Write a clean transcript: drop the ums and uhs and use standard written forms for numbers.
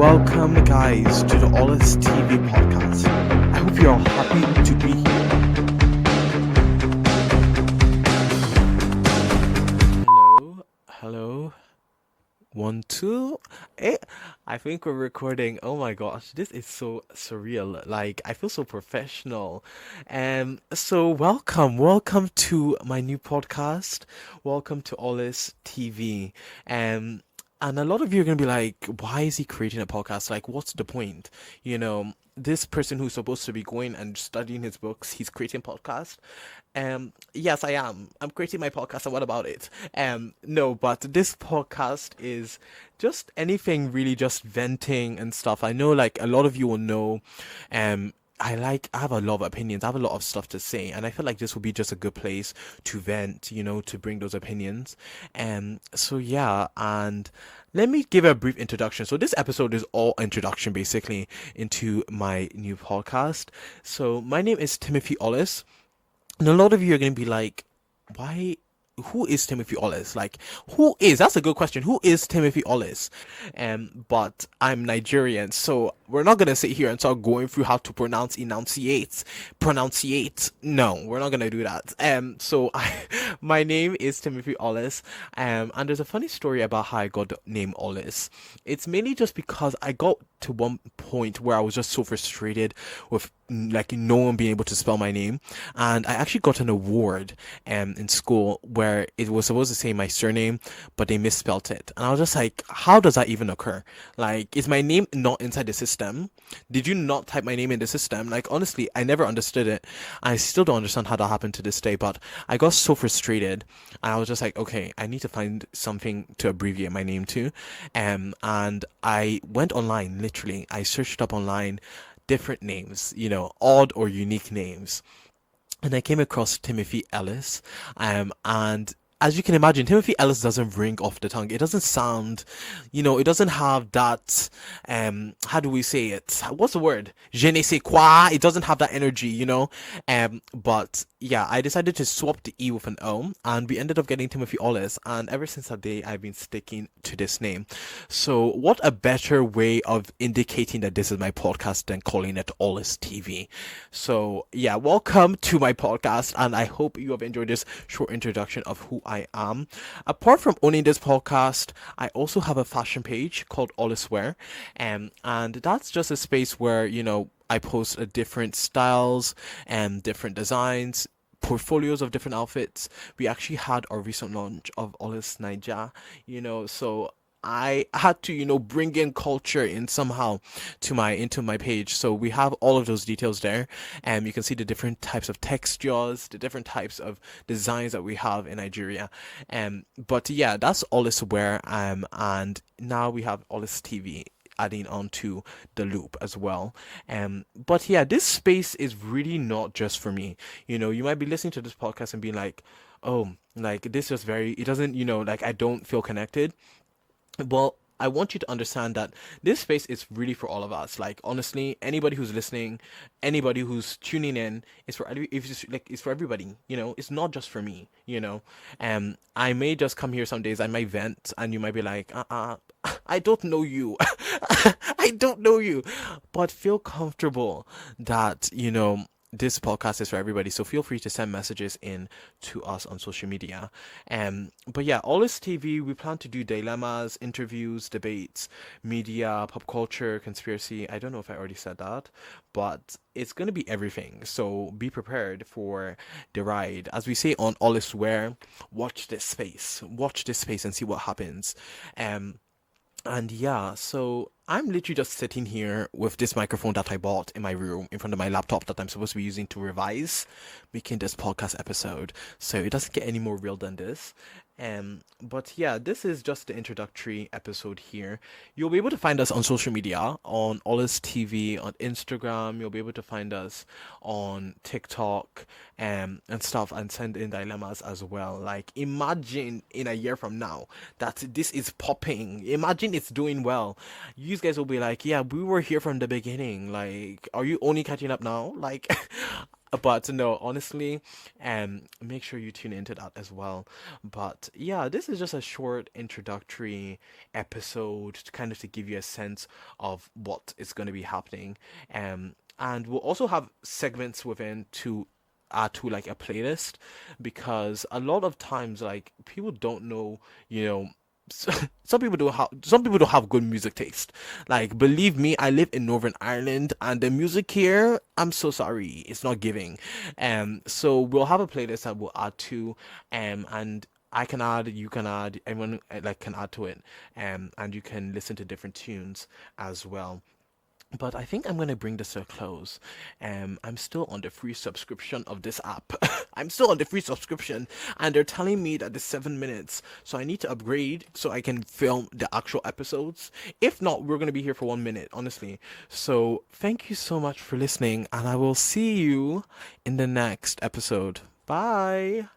Welcome, guys, to the Ollis TV podcast. I hope you're all happy to be here. Hello. 1, 2. I think we're recording. Oh my gosh, this is so surreal. Like, I feel so professional. So welcome to my new podcast. Welcome to Ollis TV. And a lot of you are going to be like, why is he creating a podcast? Like, what's the point? This person who's supposed to be going and studying his books, he's creating a podcast. Yes, I am. I'm creating my podcast, and what about it? No, but this podcast is just anything really, just venting and stuff. I know, like, a lot of you will know, I have a lot of opinions. I have a lot of stuff to say, and I feel like this will be just a good place to vent, to bring those opinions. So yeah, and let me give a brief introduction. So this episode is all introduction, basically, into my new podcast. So my name is Timothy Ollis, and a lot of you are going to be like, why? Who is Timothy Ollis? Like, who is? That's a good question. Who is Timothy Ollis? But I'm Nigerian, so we're not gonna sit here and start going through how to pronunciate. No, we're not gonna do that. My name is Timothy Ollis. And there's a funny story about how I got the name Ollis. It's mainly just because I got to one point where I was just so frustrated with like no one being able to spell my name, and I actually got an award in school where it was supposed to say my surname, but they misspelt it, and I was just like, how does that even occur? Like, is my name not inside the system? Did you not type my name in the system? Like, honestly, I never understood it. I still don't understand how that happened to this day, but I got so frustrated, and I was just like, okay, I need to find something to abbreviate my name to. And I went online, literally I searched up online different names, odd or unique names, and I came across Timothy Ellis. And as you can imagine, Timothy Ellis doesn't ring off the tongue. It doesn't sound, it doesn't have that, how do we say it? What's the word? Je ne sais quoi. It doesn't have that energy, but yeah, I decided to swap the E with an O, and we ended up getting Timothy Ollis, and ever since that day, I've been sticking to this name. So what a better way of indicating that this is my podcast than calling it Ollis TV. So yeah, welcome to my podcast, and I hope you have enjoyed this short introduction of who I am. Apart from owning this podcast, I also have a fashion page called Ollis Wear, and that's just a space where I post different styles and different designs, portfolios of different outfits. We actually had our recent launch of Ollis Niger, so I had to, bring in culture in somehow into my page. So we have all of those details there, and you can see the different types of textures, the different types of designs that we have in Nigeria. But yeah, that's Ollis Wear. And now we have Ollis TV adding on to the loop as well. But yeah, this space is really not just for me. You might be listening to this podcast and being like, oh, like this is it doesn't, like I don't feel connected. Well, I want you to understand that this space is really for all of us. Like, honestly, anybody who's listening, anybody who's tuning in, it's for everybody. It's not just for me. I may just come here some days. I might vent, and you might be like, I don't know you. I don't know you, but feel comfortable that this podcast is for everybody, so feel free to send messages in to us on social media. But yeah, Ollis TV, we plan to do dilemmas, interviews, debates, media, pop culture, conspiracy. I don't know if I already said that, but it's going to be everything. So be prepared for the ride. As we say on Ollis Wear, watch this space and see what happens. And yeah, so I'm literally just sitting here with this microphone that I bought in my room in front of my laptop that I'm supposed to be using to revise making this podcast episode. So it doesn't get any more real than this. But yeah, this is just the introductory episode here. You'll be able to find us on social media, on Ollis TV, on Instagram. You'll be able to find us on TikTok and stuff, and send in dilemmas as well. Like, imagine in a year from now that this is popping. Imagine it's doing well. You guys will be like, yeah, we were here from the beginning. Like, are you only catching up now? Like, But no, honestly, make sure you tune into that as well. But yeah, this is just a short introductory episode to kind of to give you a sense of what is going to be happening. And we'll also have segments within to add to like a playlist, because a lot of times like people don't know, you know, some people don't have good music taste. Like, believe me, I live in Northern Ireland, and the music here, I'm so sorry, it's not giving. So we'll have a playlist that we'll add to, and I can add, you can add, everyone like can add to it, and you can listen to different tunes as well. But I think I'm going to bring this to a close. I'm still on the free subscription of this app. I'm still on the free subscription, and they're telling me that it's 7 minutes. So I need to upgrade so I can film the actual episodes. If not, we're going to be here for 1 minute, honestly. So thank you so much for listening, and I will see you in the next episode. Bye.